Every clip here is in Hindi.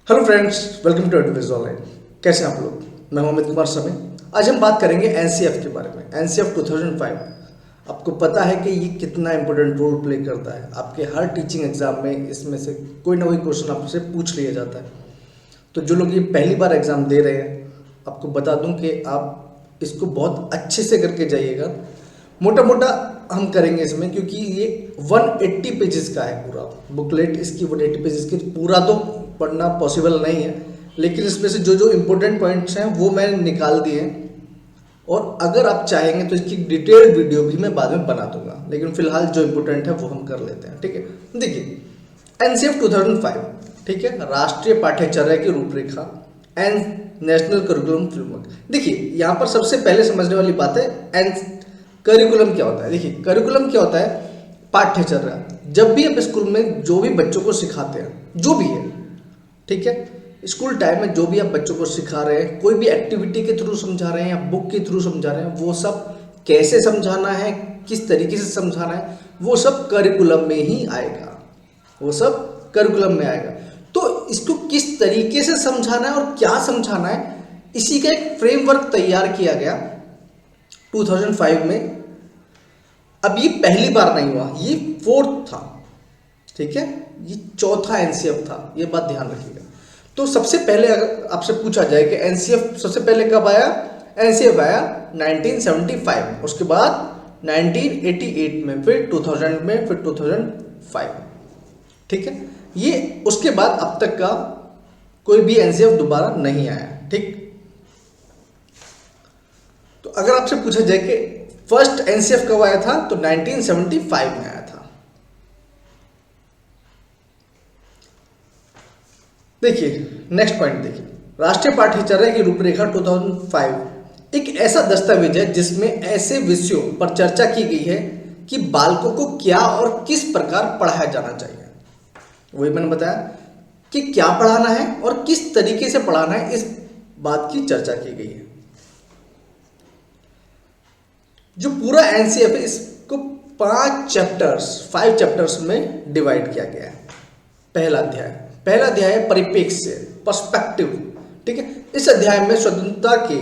Hello friends, welcome to advice online. कैसे हैं आप लोग? मैं मोहम्मद कुमार समी। आज हम बात करेंगे एनसीएफ के बारे में। एनसीएफ 2005 आपको पता है कि ये कितना इंपॉर्टेंट रोल प्ले करता है। आपके हर टीचिंग एग्जाम में इसमें से कोई ना कोई क्वेश्चन आपसे पूछ लिया जाता है। तो जो लोग ये पहली बार एग्ज़ाम दे रहे हैं, आपको बता दूं कि आप इसको बहुत अच्छे से करके जाइएगा। मोटा मोटा हम करेंगे इसमें, क्योंकि ये 180 पेजेस का है पूरा बुकलेट। इसकी 180 पेजेस की पूरा तो पढ़ना पॉसिबल नहीं है, लेकिन इसमें से जो जो इम्पोर्टेंट पॉइंट्स हैं वो मैंने निकाल दिए हैं। और अगर आप चाहेंगे तो इसकी डिटेल्ड वीडियो भी मैं बाद में बना दूंगा, लेकिन फिलहाल जो इम्पोर्टेंट है वो हम कर लेते हैं। ठीक है, देखिए एनसीएफ 2005, ठीक है, राष्ट्रीय पाठ्यचर्या की रूपरेखा एंड नेशनल करिकुलम फ्रेमवर्क। देखिए यहाँ पर सबसे पहले समझने वाली बात है करिकुलम क्या होता है। देखिए करिकुलम क्या होता है? पाठ्यचर्या। जब भी आप स्कूल में जो भी बच्चों को सिखाते हैं, जो भी है, ठीक है, स्कूल टाइम में जो भी आप बच्चों को सिखा रहे हैं, कोई भी एक्टिविटी के थ्रू समझा रहे हैं या बुक के थ्रू समझा रहे हैं, वो सब कैसे समझाना है, किस तरीके से समझाना है, वो सब करिकुलम में ही आएगा। वो सब करिकुलम में आएगा। तो इसको किस तरीके से समझाना है और क्या समझाना है, इसी का एक फ्रेमवर्क तैयार किया गया 2005 में। अब ये पहली बार नहीं हुआ, ये फोर्थ था, ठीक है, ये चौथा एनसीएफ था, ये बात ध्यान रखिएगा। तो सबसे पहले अगर आपसे पूछा जाए कि एनसीएफ सबसे पहले कब आया, एनसीएफ आया 1975, उसके बाद 1988 में, फिर 2000 में, फिर 2005, ठीक है। ये उसके बाद अब तक का कोई भी एनसीएफ दोबारा नहीं आया, ठीक। तो अगर आपसे पूछा जाए कि फर्स्ट एनसीएफ कब आया था, तो 1975 में आया था। देखिए नेक्स्ट पॉइंट देखिए, राष्ट्रीय पाठ्यचर्या की रूपरेखा 2005 एक ऐसा दस्तावेज है जिसमें ऐसे विषयों पर चर्चा की गई है कि बालकों को क्या और किस प्रकार पढ़ाया जाना चाहिए। वही मैंने बताया कि क्या पढ़ाना है और किस तरीके से पढ़ाना है, इस बात की चर्चा की गई है। जो पूरा एनसीएफ है इसको 5 चैप्टर्स में डिवाइड किया गया है। पहला अध्याय है परिप्रेक्ष्य, पर्सपेक्टिव, ठीक है। इस अध्याय में स्वतंत्रता के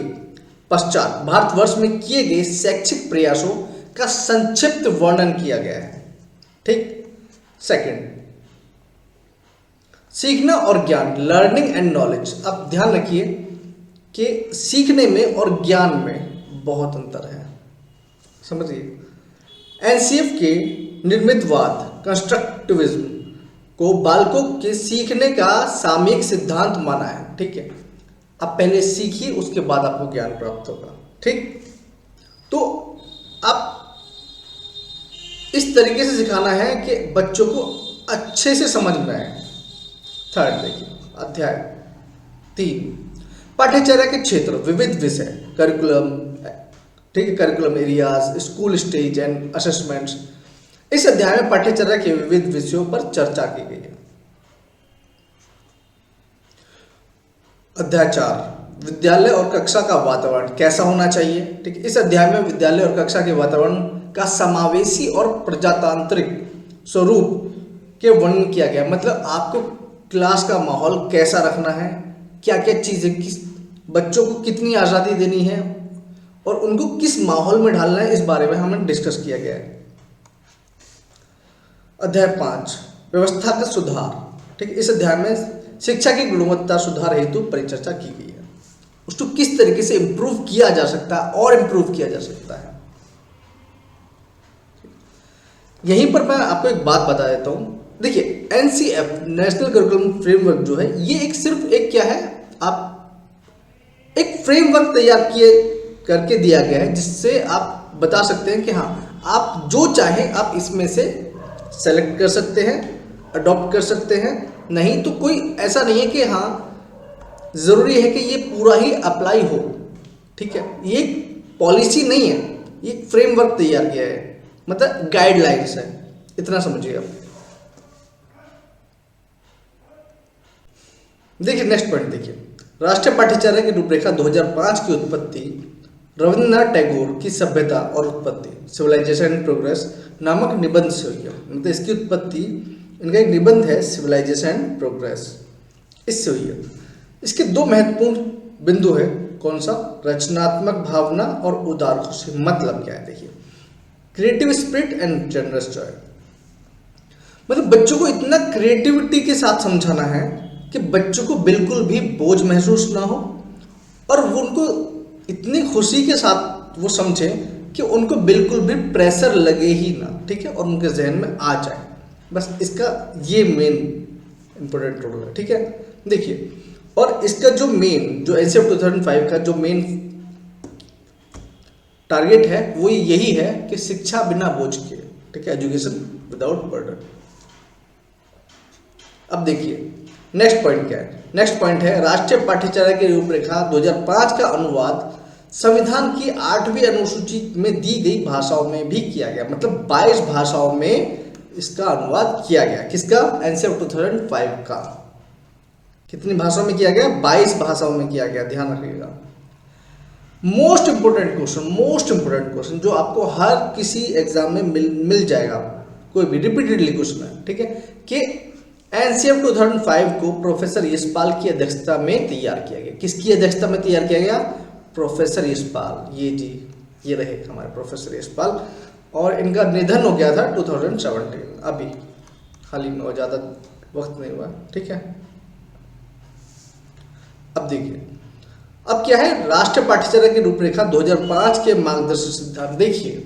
पश्चात भारतवर्ष में किए गए शैक्षिक प्रयासों का संक्षिप्त वर्णन किया गया है, ठीक। सेकंड, सीखना और ज्ञान, लर्निंग एंड नॉलेज। अब ध्यान रखिए कि सीखने में और ज्ञान में बहुत अंतर है, समझिए। एनसीएफ के निर्मितवाद, कंस्ट्रक्टिविज्म को बालकों के सीखने का सामयिक सिद्धांत माना है, ठीक है। आप पहले सीखिए, उसके बाद आपको ज्ञान प्राप्त होगा, ठीक। तो आप इस तरीके से सिखाना है कि बच्चों को अच्छे से समझ में आए। थर्ड देखिए, अध्याय 3, पाठ्यचर्या के क्षेत्र, विविध विषय, करिकुलम, ठीक है, curriculum areas, school stage and assessments. इस अध्याय में पाठ्यचर्या के विविध विषयों पर चर्चा की गई है। अध्याय 4, विद्यालय और कक्षा का वातावरण कैसा होना चाहिए, ठीक है। इस अध्याय में विद्यालय और कक्षा के वातावरण का समावेशी और प्रजातांत्रिक स्वरूप के वर्णन किया गया। मतलब आपको क्लास का माहौल कैसा रखना है, क्या क्या चीजें, किस बच्चों को कितनी आज़ादी देनी है और उनको किस माहौल में ढालना है, इस बारे में हमें डिस्कस किया गया है। अध्याय 5, व्यवस्था का सुधार, ठीक है। इस अध्याय में शिक्षा की गुणवत्ता सुधार हेतु परिचर्चा की गई है। उसको किस तरीके से इंप्रूव किया जा सकता है और इंप्रूव किया जा सकता है। यहीं पर मैं आपको एक बात बता देता हूं। देखिए एनसीएफ, नेशनल करिकुलम फ्रेमवर्क जो है, ये एक सिर्फ एक क्या है, आप एक फ्रेमवर्क तैयार किए करके दिया गया है, जिससे आप बता सकते हैं कि हाँ, आप जो चाहें आप इसमें से सेलेक्ट कर सकते हैं, अडॉप्ट कर सकते हैं। नहीं तो कोई ऐसा नहीं है कि हाँ ज़रूरी है कि ये पूरा ही अप्लाई हो, ठीक है। ये पॉलिसी नहीं है, ये फ्रेमवर्क तैयार किया है, मतलब गाइडलाइंस है, इतना समझिए आप। देखिए नेक्स्ट पॉइंट देखिए, राष्ट्रीय पाठ्यचर्या की रूपरेखा 2005 की उत्पत्ति रविन्द्रनाथ टैगोर की सभ्यता और उत्पत्ति, सिविलाइजेशन एंड प्रोग्रेस नामक निबंध से हुई है। मतलब इसकी उत्पत्ति, इनका एक निबंध है सिविलाइजेशन एंड प्रोग्रेस। इससे हुई है। इसके दो महत्वपूर्ण बिंदु है, कौन सा? रचनात्मक भावना और उदार खुशी। मतलब क्या है देखिए, creative spirit and generous Joy. मतलब बच्चों को इतना क्रिएटिविटी के साथ समझाना है कि बच्चों को बिल्कुल भी बोझ महसूस ना हो और वो उनको इतनी खुशी के साथ वो समझे कि उनको बिल्कुल भी प्रेशर लगे ही ना, ठीक है, और उनके जहन में आ जाए। बस इसका ये मेन इंपॉर्टेंट रोल है, ठीक है। देखिए, और इसका जो मेन, जो एनसीएफ 2005 का जो मेन टारगेट है वो यही है कि शिक्षा बिना बोझ के, ठीक है, एजुकेशन विदाउट बर्डन। अब देखिए नेक्स्ट पॉइंट क्या है। नेक्स्ट पॉइंट है राष्ट्रीय पाठ्यचर्या की रूपरेखा 2005 का अनुवाद संविधान की 8वीं अनुसूची में दी गई भाषाओं में भी किया गया। मतलब 22 भाषाओं में इसका अनुवाद किया गया। किसका? एनसीएफ 2005 का। कितनी भाषाओं में किया गया? 22 भाषाओं में किया गया, ध्यान रखिएगा। मोस्ट इंपोर्टेंट क्वेश्चन जो आपको हर किसी एग्जाम में मिल जाएगा, कोई भी रिपीटेडली क्वेश्चन है, ठीक है, कि एनसीएफ 2005 को प्रोफेसर यशपाल की अध्यक्षता में तैयार किया गया। किसकी अध्यक्षता में तैयार किया गया? प्रोफेसर यशपाल। ये जी, ये रहे हमारे प्रोफेसर यशपाल, और इनका निधन हो गया था 2017, अभी हाल ही में, ज़्यादा वक्त नहीं हुआ, ठीक है। अब देखिए, अब क्या है राष्ट्रीय पाठ्यचर्या की रूपरेखा 2005 के मार्गदर्शक सिद्धांत। देखिए,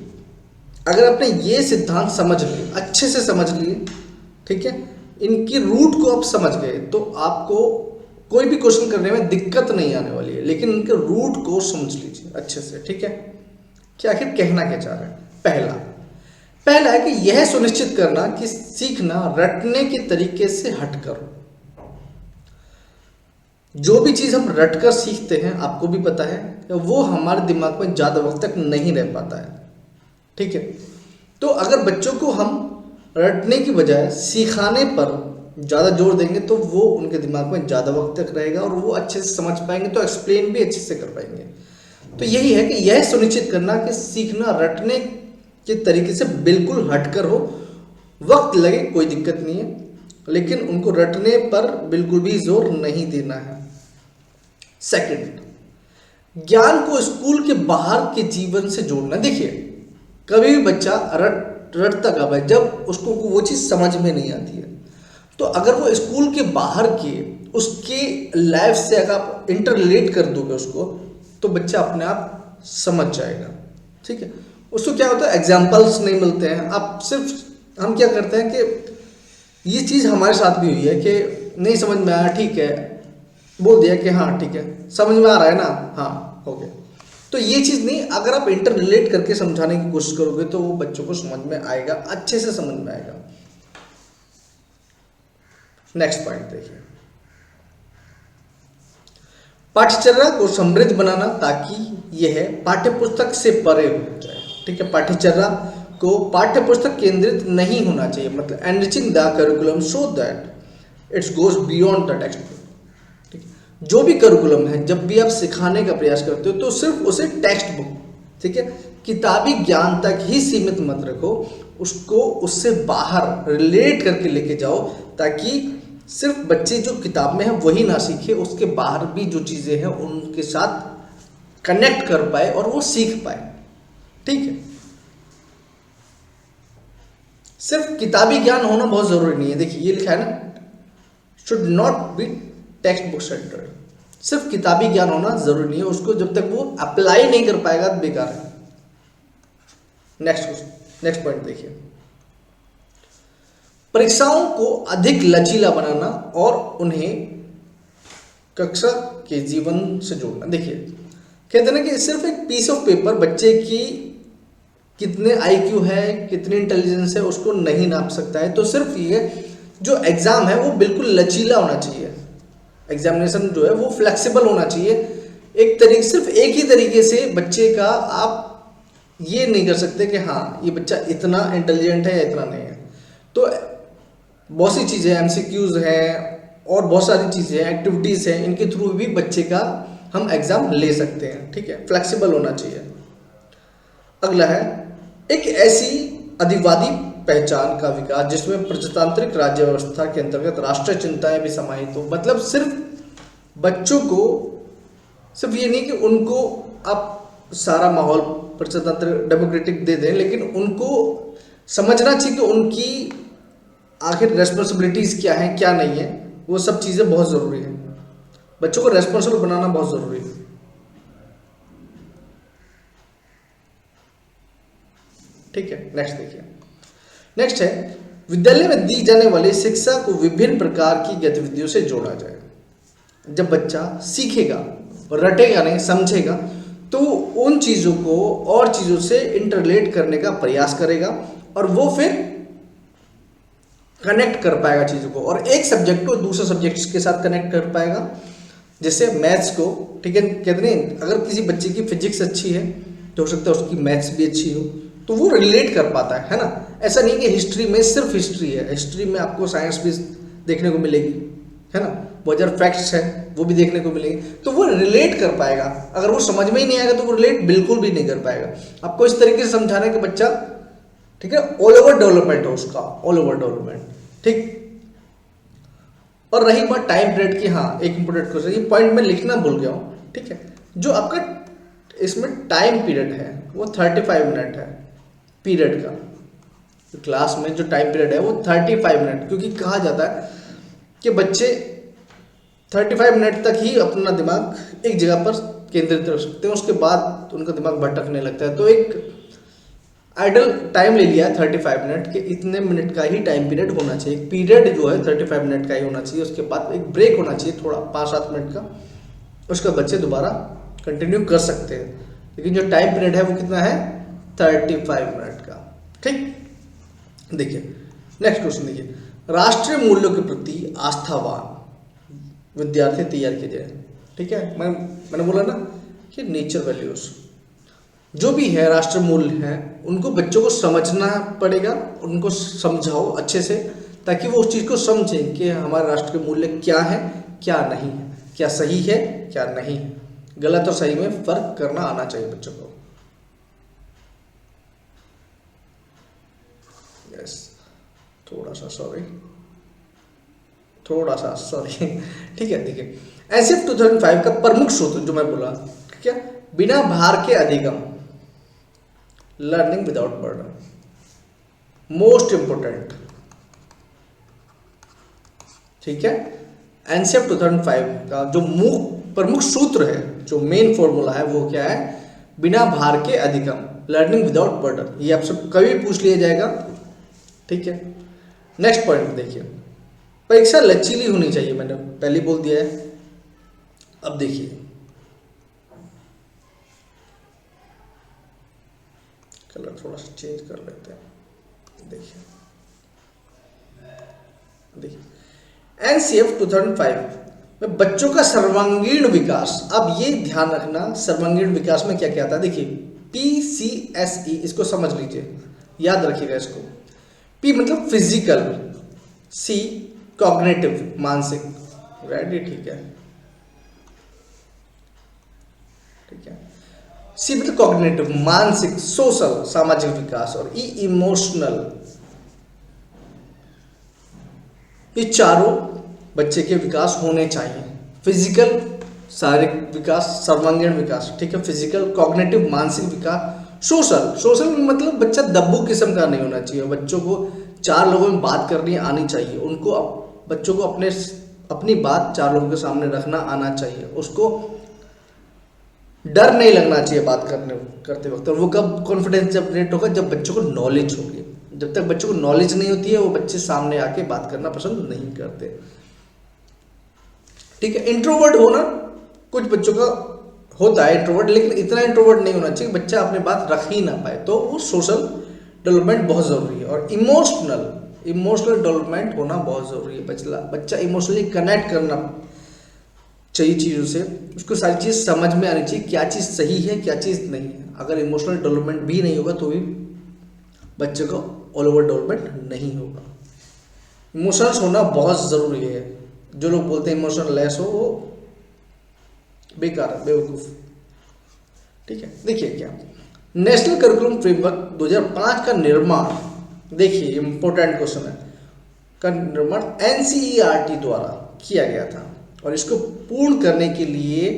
अगर आपने ये सिद्धांत समझ लिए, अच्छे से समझ लिए, ठीक है, इनकी रूट को आप समझ गए, तो आपको कोई भी क्वेश्चन करने में दिक्कत नहीं आने वाली है। लेकिन इनके रूट को समझ लीजिए अच्छे से, ठीक है, कि आखिर कहना क्या चाह रहे हैं। पहला है कि यह सुनिश्चित करना कि सीखना रटने के तरीके से हटकर हो। जो भी चीज हम रटकर सीखते हैं, आपको भी पता है, वो हमारे दिमाग में ज्यादा वक्त तक नहीं रह पाता है, ठीक है। तो अगर बच्चों को हम रटने की बजाय सिखाने पर ज़्यादा जोर देंगे तो वो उनके दिमाग में ज़्यादा वक्त तक रहेगा और वो अच्छे से समझ पाएंगे, तो एक्सप्लेन भी अच्छे से कर पाएंगे। तो यही है कि यह सुनिश्चित करना कि सीखना रटने के तरीके से बिल्कुल हटकर हो। वक्त लगे कोई दिक्कत नहीं है, लेकिन उनको रटने पर बिल्कुल भी जोर नहीं देना है। सेकंड, ज्ञान को स्कूल के बाहर के जीवन से जोड़ना। देखिए, कभी भी बच्चा रटता कब है? जब उसको वो चीज़ समझ में नहीं आती है। तो अगर वो स्कूल के बाहर के उसके लाइफ से अगर आप इंटरलेट कर दोगे उसको, तो बच्चा अपने आप समझ जाएगा, ठीक है। उसको क्या होता है, एग्जाम्पल्स नहीं मिलते हैं। आप सिर्फ, हम क्या करते हैं कि ये चीज़ हमारे साथ भी हुई है कि नहीं समझ में आया, ठीक है, बोल दिया कि हाँ ठीक है, समझ में आ रहा है ना, हाँ हो गया। तो ये चीज़ नहीं, अगर आप इंटर रिलेट करके समझाने की कोशिश करोगे तो वो बच्चों को समझ में आएगा, अच्छे से समझ में आएगा। नेक्स्ट पॉइंट देखिए, पाठ्यचर्या को समृद्ध बनाना ताकि यह पाठ्यपुस्तक से परे हो जाए, ठीक है। पाठ्यचर्या को पाठ्यपुस्तक केंद्रित नहीं होना चाहिए। मतलब enriching the curriculum so that it's goes beyond the text book. जो भी करिकुलम है, जब भी आप सिखाने का प्रयास करते हो तो सिर्फ उसे टेक्स्ट बुक, ठीक है, किताबी ज्ञान तक ही सीमित मत रखो, उसको उससे बाहर रिलेट करके लेके जाओ, ताकि सिर्फ बच्चे जो किताब में है वही ना सीखे, उसके बाहर भी जो चीज़ें हैं उनके साथ कनेक्ट कर पाए और वो सीख पाए, ठीक है। सिर्फ किताबी ज्ञान होना बहुत जरूरी नहीं है। देखिए, ये लिखा है ना, should not be text book centred. सिर्फ किताबी ज्ञान होना जरूरी नहीं है, उसको जब तक वो अप्लाई नहीं कर पाएगा तो बेकार है। नेक्स्ट पॉइंट देखिए, परीक्षाओं को अधिक लचीला बनाना और उन्हें कक्षा के जीवन से जोड़ना। देखिए, कहते हैं ना कि सिर्फ एक पीस ऑफ पेपर बच्चे की कितने आईक्यू है, कितनी इंटेलिजेंस है, उसको नहीं नाप सकता है। तो सिर्फ ये जो एग्जाम है वो बिल्कुल लचीला होना चाहिए, एग्जामिनेशन जो है वो फ्लेक्सिबल होना चाहिए। एक तरीके, सिर्फ एक ही तरीके से बच्चे का आप ये नहीं कर सकते कि हाँ ये बच्चा इतना इंटेलिजेंट है या इतना नहीं है। तो बहुत सी चीज़ें, एमसीक्यूज हैं और बहुत सारी चीज़ें, एक्टिविटीज़ हैं, इनके थ्रू भी बच्चे का हम एग्ज़ाम ले सकते हैं, ठीक है, फ्लेक्सिबल होना चाहिए। अगला है, एक ऐसी अधिवादी पहचान का विकास जिसमें प्रजातांत्रिक राज्य व्यवस्था के अंतर्गत राष्ट्रीय चिंताएं भी समाहित हो। मतलब सिर्फ बच्चों को सिर्फ ये नहीं कि उनको आप सारा माहौल प्रजातांत्रिक डेमोक्रेटिक दे दें, लेकिन उनको समझना चाहिए कि उनकी आखिर रेस्पॉन्सिबिलिटीज क्या है क्या नहीं है। वो सब चीज़ें बहुत ज़रूरी है। बच्चों को रेस्पॉन्सिबल बनाना बहुत ज़रूरी है। ठीक है, नेक्स्ट देखिए। नेक्स्ट है, विद्यालय में दी जाने वाली शिक्षा को विभिन्न प्रकार की गतिविधियों से जोड़ा जाए। जब बच्चा सीखेगा, रटेगा नहीं, समझेगा, तो उन चीज़ों को और चीज़ों से इंटरलेट करने का प्रयास करेगा और वो फिर कनेक्ट कर पाएगा चीज़ों को, और एक सब्जेक्ट को दूसरे सब्जेक्ट्स के साथ कनेक्ट कर पाएगा। जैसे मैथ्स को, ठीक है, कहते नहीं, अगर किसी बच्चे की फिजिक्स अच्छी है तो हो सकता है उसकी मैथ्स भी अच्छी हो, तो वो रिलेट कर पाता है ना। ऐसा नहीं कि हिस्ट्री में सिर्फ हिस्ट्री है, हिस्ट्री में आपको साइंस भी देखने को मिलेगी, है ना, बहुत ज़्यादा फैक्ट्स है वो भी देखने को मिलेंगे, तो वो रिलेट कर पाएगा। अगर वो समझ में ही नहीं आएगा तो वो रिलेट बिल्कुल भी नहीं कर पाएगा। आपको इस तरीके से समझाना है कि बच्चा, ठीक है, ऑल ओवर डेवलपमेंट हो उसका, ऑल ओवर डेवलपमेंट, ठीक। और रही बात टाइम पीरियड की, हाँ एक इंपोर्टेंट क्वेश्चन, ये पॉइंट मैं लिखना भूल गया हूँ, ठीक है। जो आपका इसमें टाइम पीरियड है वो 35 मिनट है पीरियड का। क्लास में जो टाइम पीरियड है वो 35 मिनट, क्योंकि कहा जाता है कि बच्चे 35 मिनट तक ही अपना दिमाग एक जगह पर केंद्रित रख सकते हैं, उसके बाद उनका दिमाग भटकने लगता है। तो एक आइडल टाइम ले लिया है 35 मिनट के, इतने मिनट का ही टाइम पीरियड होना चाहिए। एक पीरियड जो है 35 मिनट का ही होना चाहिए, उसके बाद एक ब्रेक होना चाहिए थोड़ा 5-7 मिनट का, उसके बाद बच्चे दोबारा कंटिन्यू कर सकते हैं। लेकिन जो टाइम पीरियड है वो कितना है, 35 मिनट का, ठीक। देखिए नेक्स्ट क्वेश्चन देखिए, राष्ट्रीय मूल्यों के प्रति आस्थावान विद्यार्थी तैयार किए जाए। ठीक है, मैंने बोला ना कि नेचर वैल्यूज जो भी है, राष्ट्रीय मूल्य हैं, उनको बच्चों को समझना पड़ेगा, उनको समझाओ अच्छे से, ताकि वो उस चीज़ को समझें कि हमारे राष्ट्र के मूल्य क्या है क्या नहीं है, क्या सही है क्या नहीं है। गलत और सही में फर्क करना आना चाहिए बच्चों को। यस, थोड़ा सा सॉरी ठीक है। देखिए एनसीएफ 2005 का प्रमुख सूत्र जो मैं बोला, ठीक है, बिना भार के अधिगम, learning without burden, most important, ठीक है। एनसीएफ 2005 का जो प्रमुख सूत्र है, जो मेन फॉर्मूला है, वो क्या है, बिना भार के अधिगम, लर्निंग विदाउट बर्डन। ये आपसे कभी पूछ लिया जाएगा, ठीक है। नेक्स्ट पॉइंट देखिए, परीक्षा लचीली होनी चाहिए, मैंने पहले बोल दिया है। अब देखिए कलर थोड़ा सा चेंज कर लेते हैं। देखिए एनसीएफ 2005 में बच्चों का सर्वांगीण विकास। अब ये ध्यान रखना, सर्वांगीण विकास में क्या क्या आता है। देखिए PCSE, इसको समझ लीजिए, याद रखिएगा इसको। P मतलब फिजिकल, C कॉग्निटिव मानसिक, रेडी, ठीक है, ठीक है। C मतलब कॉग्निटिव मानसिक, सोशल सामाजिक विकास, और E इमोशनल। ये चारों बच्चे के विकास होने चाहिए। फिजिकल शारीरिक विकास, सर्वांगीण विकास, ठीक है, फिजिकल, कॉग्निटिव मानसिक विकास, सोशल मतलब बच्चा दब्बू किस्म का नहीं होना चाहिए। बच्चों को 4 लोगों में बात करनी आनी चाहिए, उनको बच्चों को अपनी बात 4 लोगों के सामने रखना आना चाहिए, उसको डर नहीं लगना चाहिए बात करते वक्त। और वो कब कॉन्फिडेंस जनरेट होगा, जब बच्चों को नॉलेज होगी। जब तक बच्चों को नॉलेज नहीं होती है, वो बच्चे सामने आके बात करना पसंद नहीं करते, ठीक है। इंट्रोवर्ट होना कुछ बच्चों का होता है इंट्रोवर्ट, लेकिन इतना इंट्रोवर्ट नहीं होना चाहिए बच्चा अपनी बात रख ही ना पाए। तो वो सोशल डेवलपमेंट बहुत ज़रूरी है। और इमोशनल डेवलपमेंट होना बहुत ज़रूरी है। बच्चा इमोशनली कनेक्ट करना चाहिए चीज़ों से, उसको सारी चीज़ समझ में आनी चाहिए, क्या चीज़ सही है क्या चीज़ नहीं है। अगर इमोशनल डेवलपमेंट भी नहीं होगा तो भी बच्चे को ऑल ओवर डेवलपमेंट नहीं होगा। इमोशंस होना बहुत ज़रूरी है। जो लोग बोलते हैं इमोशनल लेस हो, वो बेकार है, बेवकूफ़, ठीक है। देखिए क्या नेशनल करिकुलम फ्रेमवर्क 2005 का निर्माण देखिए इंपॉर्टेंट क्वेश्चन है, का निर्माण एनसीईआरटी द्वारा किया गया था और इसको पूर्ण करने के लिए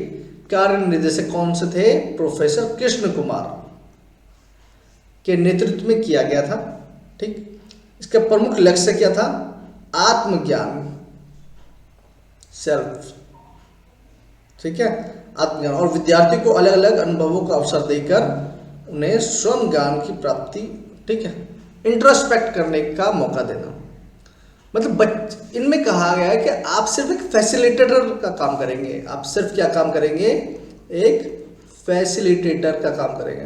कार्य निर्देशक कौन से थे? प्रोफेसर कृष्ण कुमार के नेतृत्व में किया गया था। ठीक, इसका प्रमुख लक्ष्य क्या था? आत्मज्ञान, सेल्फ। ठीक है, आत्मज्ञान, और विद्यार्थियों को अलग अलग अनुभवों का अवसर देकर उन्हें स्वयं ज्ञान की प्राप्ति, ठीक है, इंट्रोस्पेक्ट करने का मौका देना। मतलब इनमें कहा गया है कि आप सिर्फ एक फैसिलिटेटर का काम करेंगे। आप सिर्फ क्या काम करेंगे? एक फैसिलिटेटर का काम करेंगे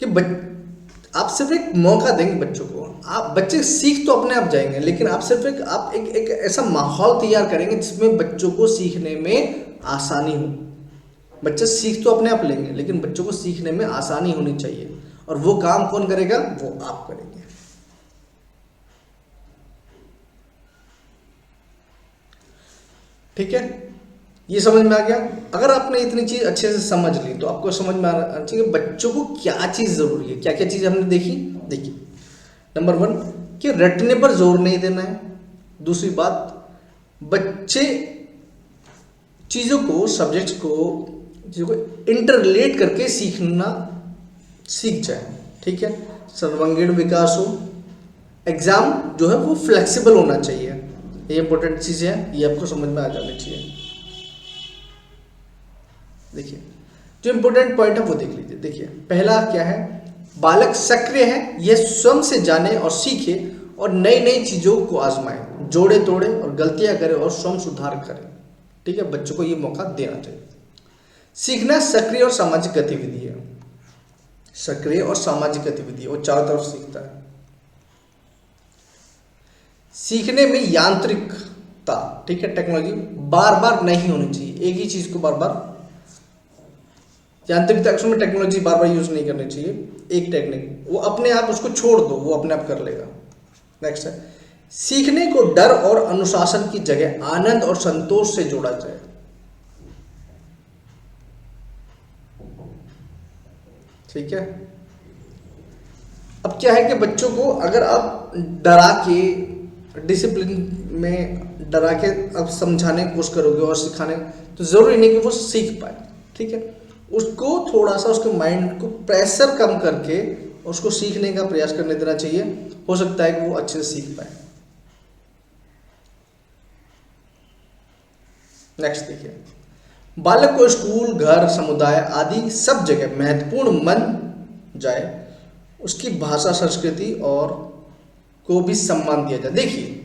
कि आप सिर्फ एक मौका देंगे बच्चों को। आप बच्चे सीख तो अपने आप जाएंगे, लेकिन आप सिर्फ एक ऐसा माहौल तैयार करेंगे जिसमें बच्चों को सीखने में आसानी हो। बच्चे सीख तो अपने आप लेंगे, लेकिन बच्चों को सीखने में आसानी होनी चाहिए, और वो काम कौन करेगा? वो आप करेंगे। ठीक है, ये समझ में आ गया। अगर आपने इतनी चीज अच्छे से समझ ली तो आपको समझ में आना चाहिए बच्चों को क्या चीज जरूरी है। क्या क्या चीज हमने देखी? देखिए, नंबर 1 कि रटने पर जोर नहीं देना है। दूसरी बात, बच्चे चीजों को, सब्जेक्ट्स को, चीजों को इंटरलेट करके सीख जाए। ठीक है, सर्वांगीण विकास हो। एग्जाम जो है वो फ्लेक्सिबल होना चाहिए। ये इंपॉर्टेंट चीज है, ये आपको समझ में आ जानी चाहिए। देखिए, जो इंपॉर्टेंट पॉइंट है वो देख लीजिए। देखिए, पहला क्या है? बालक सक्रिय है, यह स्वयं से जाने और सीखे और नई नई चीजों को आजमाए, जोड़े तोड़े और गलतियां करे और स्वयं सुधार करे। ठीक है, बच्चों को ये मौका देना चाहिए। सीखना सक्रिय और सामाजिक गतिविधि है। सक्रिय और सामाजिक गतिविधि, वो चारों तरफ सीखता है। सीखने में यांत्रिकता, ठीक है, टेक्नोलॉजी बार बार नहीं होनी चाहिए। एक ही चीज को बार बार, यांत्रिकता में टेक्नोलॉजी बार बार यूज नहीं करनी चाहिए। एक टेक्निक वो अपने आप, उसको छोड़ दो, वो अपने आप कर लेगा। नेक्स्ट है, सीखने को डर और अनुशासन की जगह आनंद और संतोष से जोड़ा जाए। ठीक है, अब क्या है कि बच्चों को अगर आप डरा के, डिसिप्लिन में डरा के अब समझाने की कोशिश करोगे और सिखाने, तो जरूरी नहीं कि वो सीख पाए। ठीक है, उसको थोड़ा सा, उसके माइंड को प्रेशर कम करके उसको सीखने का प्रयास करने देना चाहिए। हो सकता है कि वो अच्छे से सीख पाए। नेक्स्ट देखिए, बालक को स्कूल, घर, समुदाय आदि सब जगह महत्वपूर्ण मन जाए, उसकी भाषा, संस्कृति और को भी सम्मान दिया जाए। देखिए,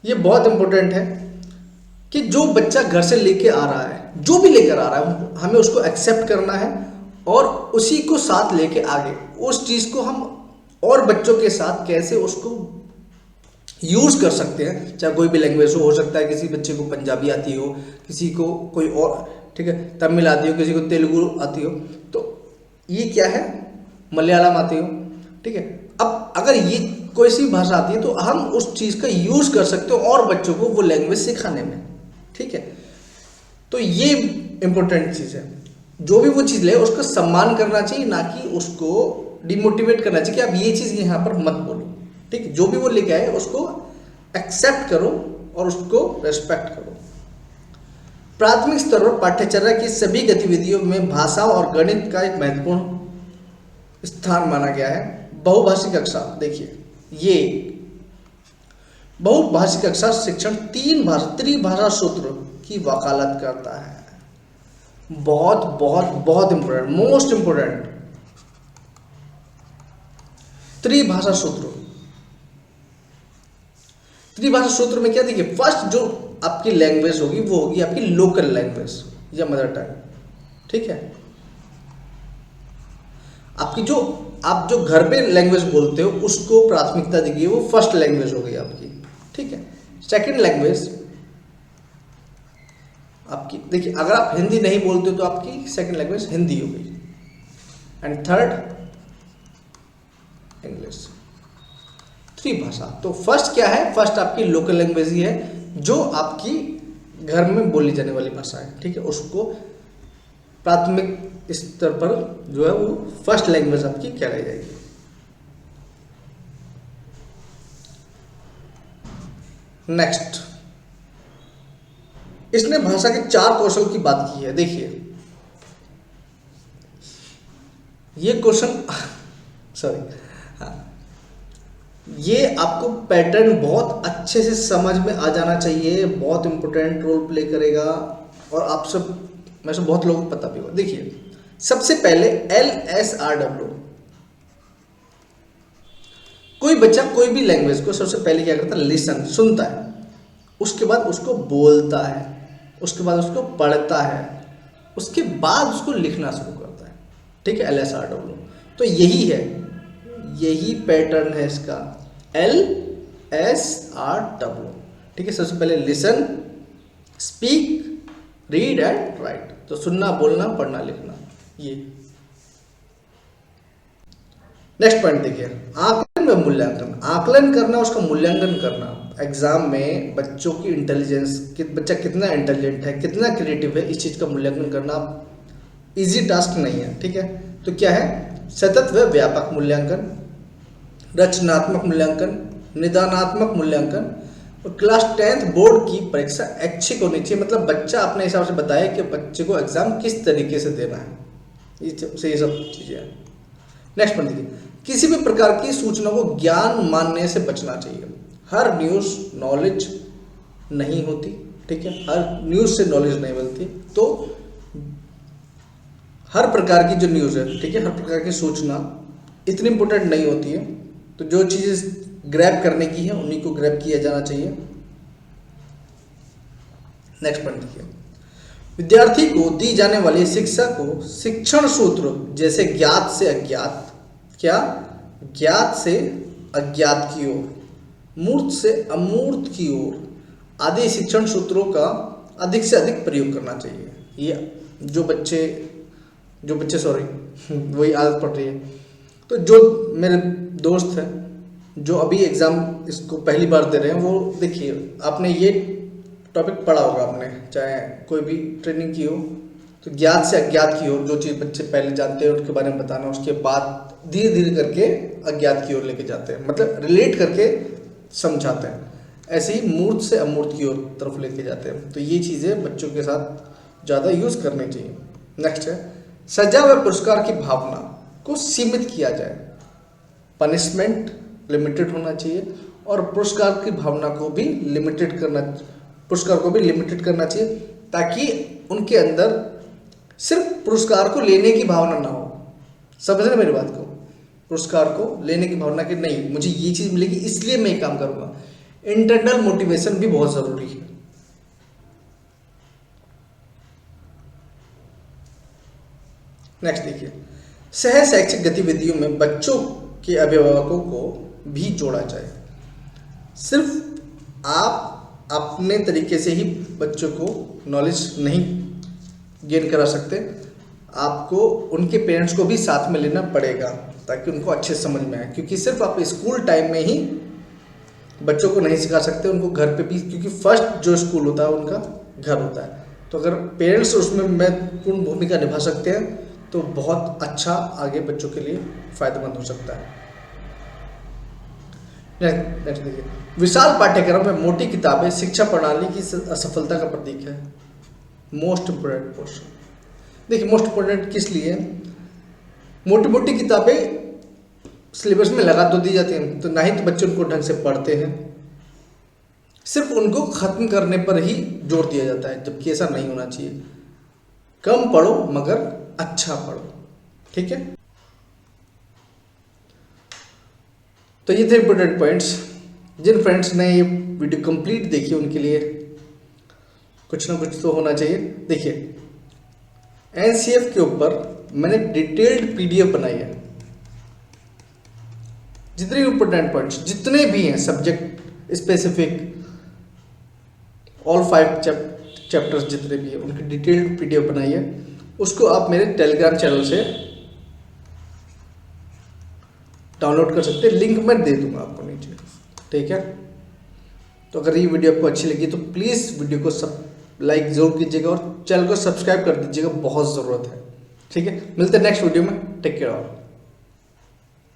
ये बहुत इंपॉर्टेंट है कि जो बच्चा घर से लेके आ रहा है, जो भी लेकर आ रहा है, हमें उसको एक्सेप्ट करना है और उसी को साथ लेके आगे उस चीज को हम और बच्चों के साथ कैसे उसको यूज कर सकते हैं। चाहे कोई भी लैंग्वेज हो सकता है किसी बच्चे को पंजाबी आती हो, किसी को कोई और, ठीक है, तमिल आती हो, किसी को तेलुगु आती हो, तो ये क्या है, मलयालम आती हो। ठीक है, अब अगर ये कोई सी भाषा आती है तो हम उस चीज का यूज कर सकते हो और बच्चों को वो लैंग्वेज सिखाने में। ठीक है, तो ये इंपॉर्टेंट चीज है। जो भी वो चीज ले उसका सम्मान करना चाहिए, ना कि उसको डिमोटिवेट करना चाहिए कि आप ये चीज यहाँ पर मत बोलो। ठीक है, जो भी वो लेके आए उसको एक्सेप्ट करो और उसको रेस्पेक्ट करो। प्राथमिक स्तर पर पाठ्यचर्या की सभी गतिविधियों में भाषा और गणित का एक महत्वपूर्ण स्थान माना गया है। बहुभाषी कक्षा, देखिए, ये बहुभाषी कक्षा शिक्षण त्रिभाषा सूत्र की वकालत करता है। बहुत बहुत बहुत इंपॉर्टेंट, मोस्ट इंपॉर्टेंट, त्रिभाषा सूत्र। त्रिभाषा सूत्र में क्या, देखिए, फर्स्ट जो आपकी लैंग्वेज होगी वो होगी आपकी लोकल लैंग्वेज या मदर टंग। ठीक है, आपकी जो आप जो घर पे लैंग्वेज बोलते हो उसको प्राथमिकता दीजिए, वो फर्स्ट लैंग्वेज हो गई आपकी। ठीक है, सेकंड लैंग्वेज आपकी, देखिए, अगर आप हिंदी नहीं बोलते हो तो आपकी सेकंड लैंग्वेज हिंदी हो गई, एंड थर्ड इंग्लिश। त्रिभाषा, तो फर्स्ट क्या है, फर्स्ट आपकी लोकल लैंग्वेज ही है जो आपकी घर में बोली जाने वाली भाषा है। ठीक है, उसको प्राथमिक स्तर पर जो है वो फर्स्ट लैंग्वेज आपकी कहलाई जाएगी। नेक्स्ट, इसने भाषा के 4 कौशल की बात की है। देखिए ये क्वेश्चन सॉरी, हाँ, ये आपको पैटर्न बहुत अच्छे से समझ में आ जाना चाहिए, बहुत इंपॉर्टेंट रोल प्ले करेगा और आप सब में से बहुत लोगों को पता भी होगा। देखिए सबसे पहले LSRW, कोई बच्चा कोई भी लैंग्वेज को सबसे पहले क्या करता है, लिसन, सुनता है, उसके बाद उसको बोलता है, उसके बाद उसको पढ़ता है, उसके बाद उसको लिखना शुरू करता है। ठीक है, LSRW। तो यही है, यही पैटर्न है इसका, LSRW। ठीक है, सबसे पहले listen, speak, read and right. तो सुनना, बोलना, पढ़ना, लिखना, ये। नेक्स्ट पॉइंट देखिए, आकलन व मूल्यांकन। आकलन करना, उसका मूल्यांकन करना। एग्जाम में बच्चों की इंटेलिजेंस, बच्चा कितना इंटेलिजेंट है, कितना क्रिएटिव है, इस चीज का मूल्यांकन करना इजी टास्क नहीं है। ठीक है, तो क्या है, सतत व व्यापक मूल्यांकन, रचनात्मक मूल्यांकन, निदानात्मक मूल्यांकन। और क्लास 10th बोर्ड की परीक्षा ऐच्छिक होनी चाहिए, मतलब बच्चा अपने हिसाब से बताए कि बच्चे को एग्जाम किस तरीके से देना है, ये सब चीजें। नेक्स्ट पॉइंट देखिए, किसी भी प्रकार की सूचना को ज्ञान मानने से बचना चाहिए। हर न्यूज नॉलेज नहीं होती। ठीक है, हर न्यूज से नॉलेज नहीं मिलती। तो हर प्रकार की जो न्यूज है, ठीक है, हर प्रकार की सूचना इतनी इंपॉर्टेंट नहीं होती है। तो जो चीजें ग्रैब करने की है उन्हीं को ग्रैब किया जाना चाहिए। नेक्स्ट पॉइंट देखिए, विद्यार्थी को दी जाने वाली शिक्षा को शिक्षण सूत्र जैसे ज्ञात से अज्ञात, क्या, ज्ञात से अज्ञात की ओर, मूर्त से अमूर्त की ओर आदि शिक्षण सूत्रों का अधिक से अधिक प्रयोग करना चाहिए। ये जो बच्चे सॉरी वही आदत पड़ रही है। तो जो मेरे दोस्त हैं जो अभी एग्ज़ाम इसको पहली बार दे रहे हैं, वो देखिए आपने ये टॉपिक पढ़ा होगा, आपने चाहे कोई भी ट्रेनिंग की हो, तो ज्ञात से अज्ञात की ओर जो चीज़ बच्चे पहले जानते हैं उनके बारे में बताना, उसके बाद धीरे धीरे करके अज्ञात की ओर लेके जाते हैं, मतलब रिलेट करके समझाते हैं। ऐसे ही मूर्त से अमूर्त की ओर तरफ लेके जाते हैं। तो ये चीज़ें बच्चों के साथ ज़्यादा यूज़ करनी चाहिए। नेक्स्ट है, सजा व पुरस्कार की भावना को सीमित किया जाए। पनिशमेंट लिमिटेड होना चाहिए और पुरस्कार की भावना को भी लिमिटेड करना चाहिए, ताकि उनके अंदर सिर्फ पुरस्कार को लेने की भावना ना हो। समझ रहे मेरी बात को, पुरस्कार को लेने की भावना कि नहीं मुझे ये चीज़ मिलेगी इसलिए मैं ये काम करूँगा। इंटरनल मोटिवेशन भी बहुत ज़रूरी है। नेक्स्ट देखिए, सह शैक्षिक गतिविधियों में बच्चों के अभिभावकों को भी जोड़ा जाए। सिर्फ आप अपने तरीके से ही बच्चों को नॉलेज नहीं गेन करा सकते, आपको उनके पेरेंट्स को भी साथ में लेना पड़ेगा ताकि उनको अच्छे समझ में आए। क्योंकि सिर्फ आप स्कूल टाइम में ही बच्चों को नहीं सिखा सकते, उनको घर पे भी, क्योंकि फर्स्ट जो स्कूल होता है उनका घर होता है। तो अगर पेरेंट्स उसमें महत्वपूर्ण भूमिका निभा सकते हैं तो बहुत अच्छा आगे बच्चों के लिए फायदेमंद हो सकता है। नेक्स्ट देखिए, विशाल पाठ्यक्रम में मोटी किताबें शिक्षा प्रणाली की असफलता का प्रतीक है। मोस्ट इम्पोर्टेंट क्वेश्चन देखिए, मोस्ट इम्पोर्टेंट किस लिए? मोटी मोटी किताबें सिलेबस में लगा तो दी जाती हैं, तो ना ही तो बच्चे उनको ढंग से पढ़ते हैं, सिर्फ उनको खत्म करने पर ही जोर दिया जाता है, जबकि ऐसा नहीं होना चाहिए। कम पढ़ो मगर अच्छा पढ़ो। ठीक है, तो ये थे इंपोर्टेंट पॉइंट्स। जिन फ्रेंड्स ने ये वीडियो कंप्लीट देखी उनके लिए कुछ ना कुछ तो होना चाहिए। देखिए, एनसीएफ के ऊपर मैंने डिटेल्ड पीडीएफ बनाई है। जितने भी इंपोर्टेंट पॉइंट्स जितने भी हैं सब्जेक्ट स्पेसिफिक, ऑल 5 चैप्टर्स जितने भी हैं उनकी डिटेल्ड पीडीएफ बनाई है। उसको आप मेरे टेलीग्राम चैनल से डाउनलोड कर सकते हैं, लिंक मैं दे दूंगा आपको नीचे। ठीक है, तो अगर ये वीडियो आपको अच्छी लगी तो प्लीज़ वीडियो को लाइक जरूर कीजिएगा और चैनल को सब्सक्राइब कर दीजिएगा, बहुत ज़रूरत है। ठीक है, मिलते हैं नेक्स्ट वीडियो में। Take care.